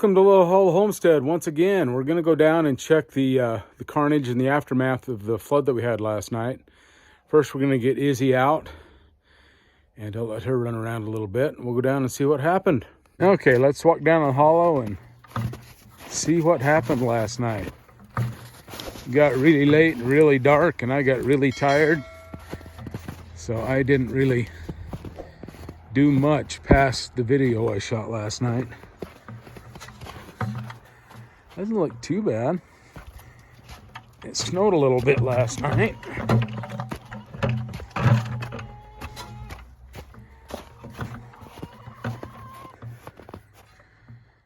Welcome to Little Hollow Homestead. Once again, we're going to go down and check the carnage and the aftermath of the flood that we had last night. First, we're going to get Izzy out, and I'll let her run around a little bit. We'll go down and see what happened. Okay, let's walk down the hollow and see what happened last night. It got really late and really dark, and I got really tired, so I didn't really do much past the video I shot last night. Doesn't look too bad. It snowed a little bit last night.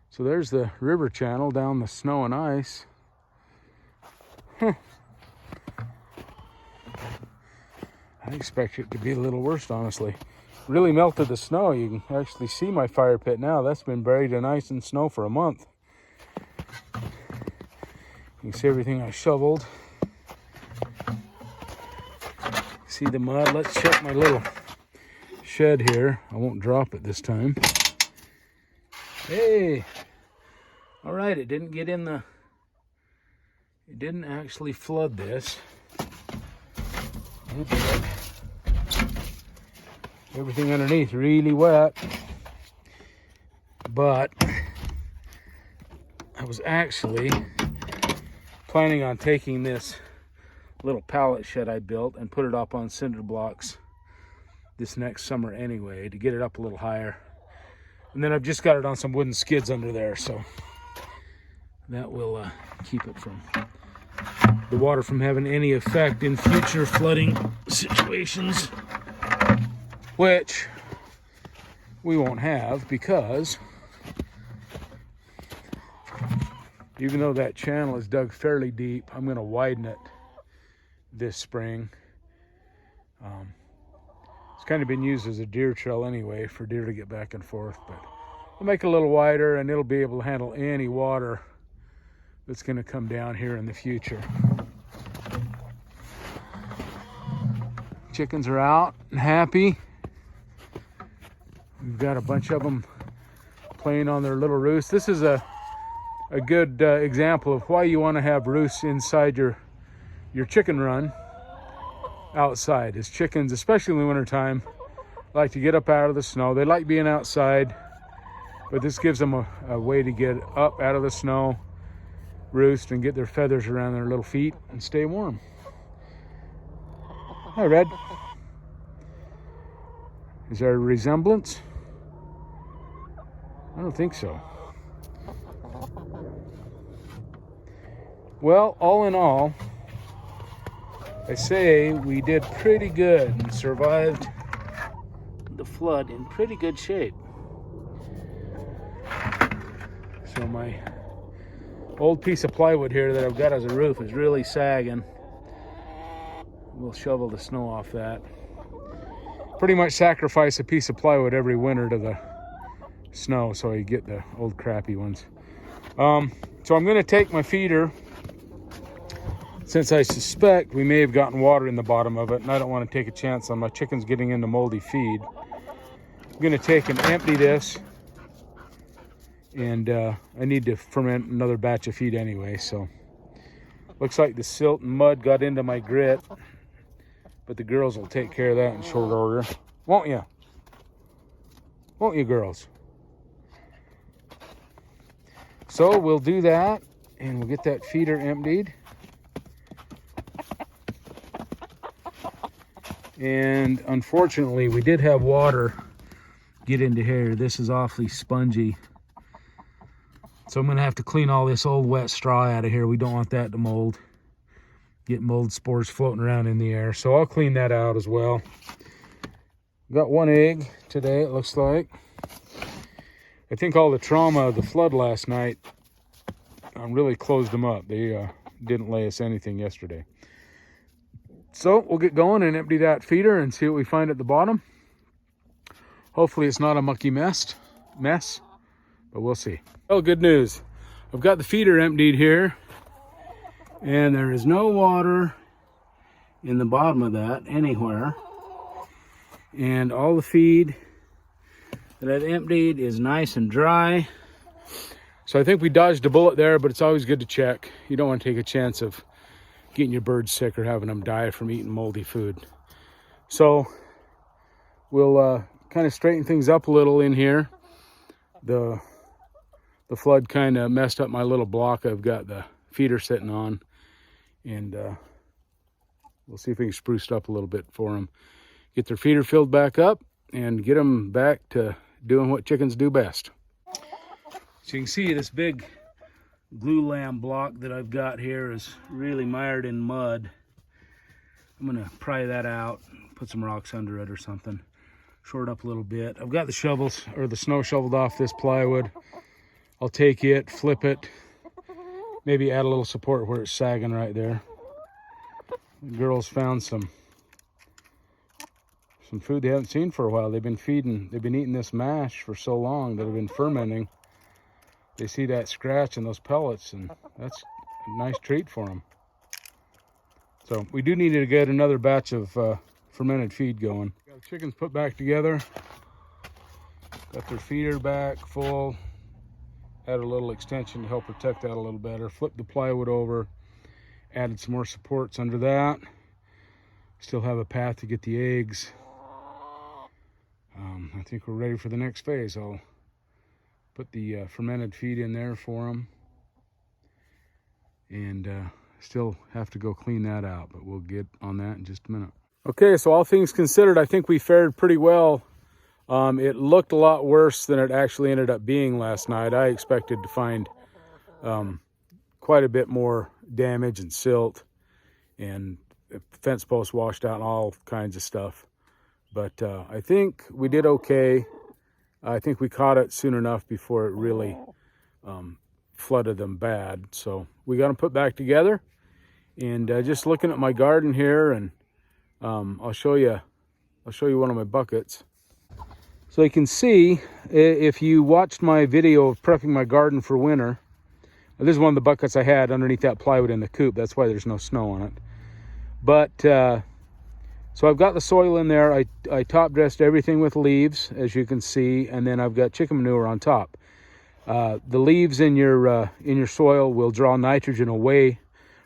So there's the river channel down the snow and ice. I expect it to be a little worse, honestly. Really melted the snow. You can actually see my fire pit now. That's been buried in ice and snow for a month. You can see everything I shoveled. See the mud. Let's check my little shed here. I won't drop it this time. Hey! All right, it didn't get in the... It didn't actually flood this. It did. Everything underneath really wet. But I was actually planning on taking this little pallet shed I built and put it up on cinder blocks this next summer anyway, to get it up a little higher. And then I've just got it on some wooden skids under there, so that will keep it from the water from having any effect in future flooding situations, which we won't have, because even though that channel is dug fairly deep, I'm going to widen it this spring. It's kind of been used as a deer trail anyway, for deer to get back and forth, but I'll make it a little wider, and it'll be able to handle any water that's going to come down here in the future. Chickens are out and happy. We've got a bunch of them playing on their little roost. This is a good example of why you want to have roosts inside your chicken run outside. Is chickens, especially in the wintertime, like to get up out of the snow. They like being outside, but this gives them a way to get up out of the snow, roost, and get their feathers around their little feet and stay warm. Hi, Red. Is there a resemblance? I don't think so. Well, all in all, I say we did pretty good and survived the flood in pretty good shape. So my old piece of plywood here that I've got as a roof is really sagging. We'll shovel the snow off that. Pretty much sacrifice a piece of plywood every winter to the snow, so you get the old crappy ones. So I'm going to take my feeder, since I suspect we may have gotten water in the bottom of it, and I don't want to take a chance on my chickens getting into moldy feed. I'm going to take and empty this, and I need to ferment another batch of feed anyway, so looks like the silt and mud got into my grit, but the girls will take care of that in short order. Won't you? Won't you, girls? So we'll do that, and we'll get that feeder emptied. And unfortunately, we did have water get into here. This is awfully spongy, so I'm going to have to clean all this old wet straw out of here. We don't want that to mold. Get mold spores floating around in the air. So I'll clean that out as well. Got one egg today, it looks like. I think all the trauma of the flood last night really closed them up. They didn't lay us anything yesterday. So we'll get going and empty that feeder and see what we find at the bottom. Hopefully it's not a mucky mess, but we'll see. Well, good news. I've got the feeder emptied here, and there is no water in the bottom of that anywhere. And all the feed that I've emptied is nice and dry. So I think we dodged a bullet there, but it's always good to check. You don't want to take a chance of getting your birds sick or having them die from eating moldy food. So we'll kind of straighten things up a little in here. The flood kind of messed up my little block I've got the feeder sitting on, and we'll see if we can spruce it up a little bit for them. Get their feeder filled back up and get them back to doing what chickens do best. So you can see this big glue lamb block that I've got here is really mired in mud. I'm gonna pry that out, put some rocks under it or something, short up a little bit. I've got the shovels, or the snow shoveled off this plywood. I'll take it, flip it, maybe add a little support where it's sagging right there. The girls found some food they haven't seen for a while. They've been eating this mash for so long that have been fermenting. They see that scratch and those pellets, and that's a nice treat for them. So we do need to get another batch of fermented feed going. Got the chickens put back together. Got their feeder back full. Add a little extension to help protect that a little better. Flip the plywood over. Added some more supports under that. Still have a path to get the eggs. I think we're ready for the next phase. I'll put the fermented feed in there for them. And still have to go clean that out, but we'll get on that in just a minute. Okay, so all things considered, I think we fared pretty well. It looked a lot worse than it actually ended up being last night. I expected to find quite a bit more damage and silt and fence posts washed out and all kinds of stuff. But I think we did okay. I think we caught it soon enough before it really flooded them bad. So we got them put back together. And just looking at my garden here, and I'll show you one of my buckets. So you can see, if you watched my video of prepping my garden for winter, this is one of the buckets I had underneath that plywood in the coop. That's why there's no snow on it. But, so I've got the soil in there. I top dressed everything with leaves, as you can see, and then I've got chicken manure on top. The leaves in your soil will draw nitrogen away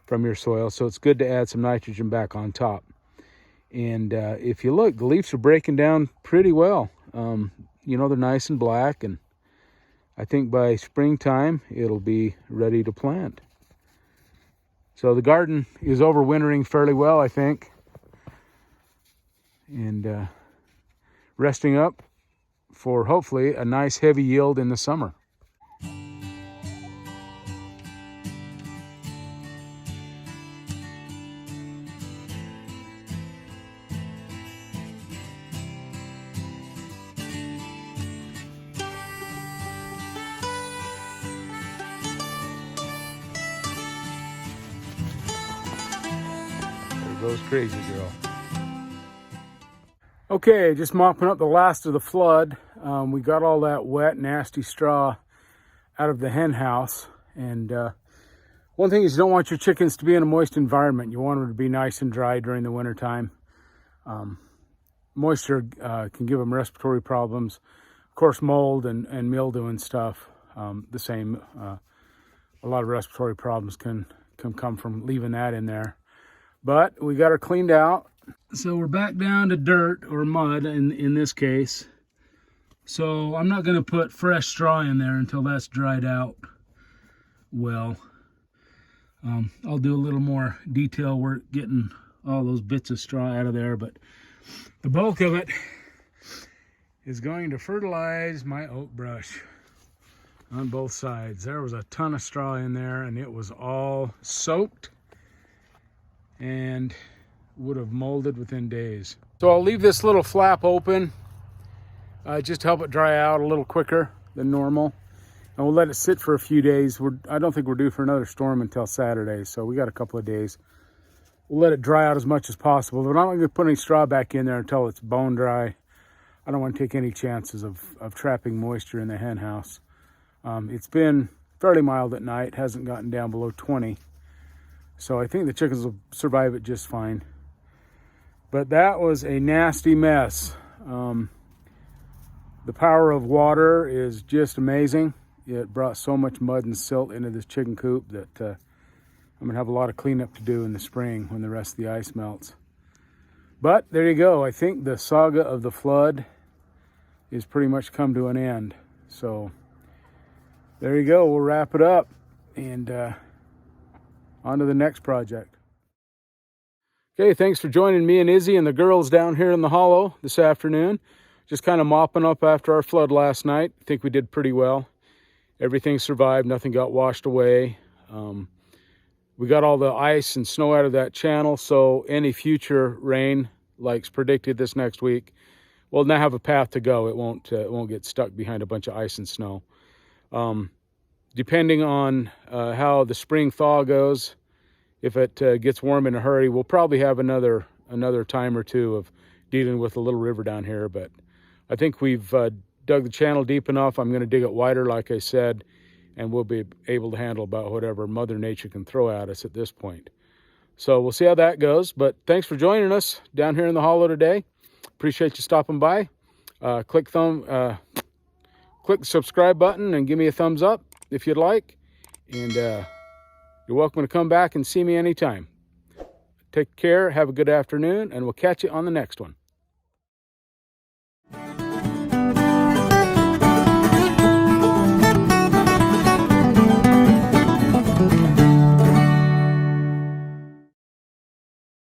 from your soil, so it's good to add some nitrogen back on top. And if you look, the leaves are breaking down pretty well. You know, they're nice and black, and I think by springtime it'll be ready to plant. So the garden is overwintering fairly well, I think, and resting up for hopefully a nice heavy yield in the summer. Goes crazy girl. Okay, just mopping up the last of the flood. We got all that wet, nasty straw out of the hen house. And one thing is, you don't want your chickens to be in a moist environment. You want them to be nice and dry during the wintertime. Moisture can give them respiratory problems. Of course, mold and mildew and stuff, the same. A lot of respiratory problems can come from leaving that in there. But we got her cleaned out. So we're back down to dirt or mud in this case. So I'm not going to put fresh straw in there until that's dried out well. I'll do a little more detail work getting all those bits of straw out of there, but the bulk of it is going to fertilize my oak brush on both sides. There was a ton of straw in there, and it was all soaked and would have molded within days. So I'll leave this little flap open, just to help it dry out a little quicker than normal. And we'll let it sit for a few days. I don't think we're due for another storm until Saturday, so we got a couple of days. We'll let it dry out as much as possible. We're not going to put any straw back in there until it's bone dry. I don't want to take any chances of trapping moisture in the hen house. It's been fairly mild at night, hasn't gotten down below 20. So I think the chickens will survive it just fine. But that was a nasty mess. The power of water is just amazing. it brought so much mud and silt into this chicken coop that I'm gonna have a lot of cleanup to do in the spring when the rest of the ice melts. But there you go. I think the saga of the flood is pretty much come to an end. So there you go. We'll wrap it up and on to the next project. Okay, thanks for joining me and Izzy and the girls down here in the hollow this afternoon. Just kind of mopping up after our flood last night. I think we did pretty well. Everything survived, nothing got washed away. We got all the ice and snow out of that channel, so any future rain, like's predicted this next week, will now have a path to go. It won't get stuck behind a bunch of ice and snow. Depending on how the spring thaw goes, if it gets warm in a hurry, we'll probably have another time or two of dealing with the little river down here. But I think we've dug the channel deep enough. I'm going to dig it wider, like I said, and we'll be able to handle about whatever Mother Nature can throw at us at this point. So we'll see how that goes. But thanks for joining us down here in the hollow today. Appreciate you stopping by. Click the subscribe button and give me a thumbs up if you'd like. And you're welcome to come back and see me anytime. Take care, have a good afternoon, and we'll catch you on the next one.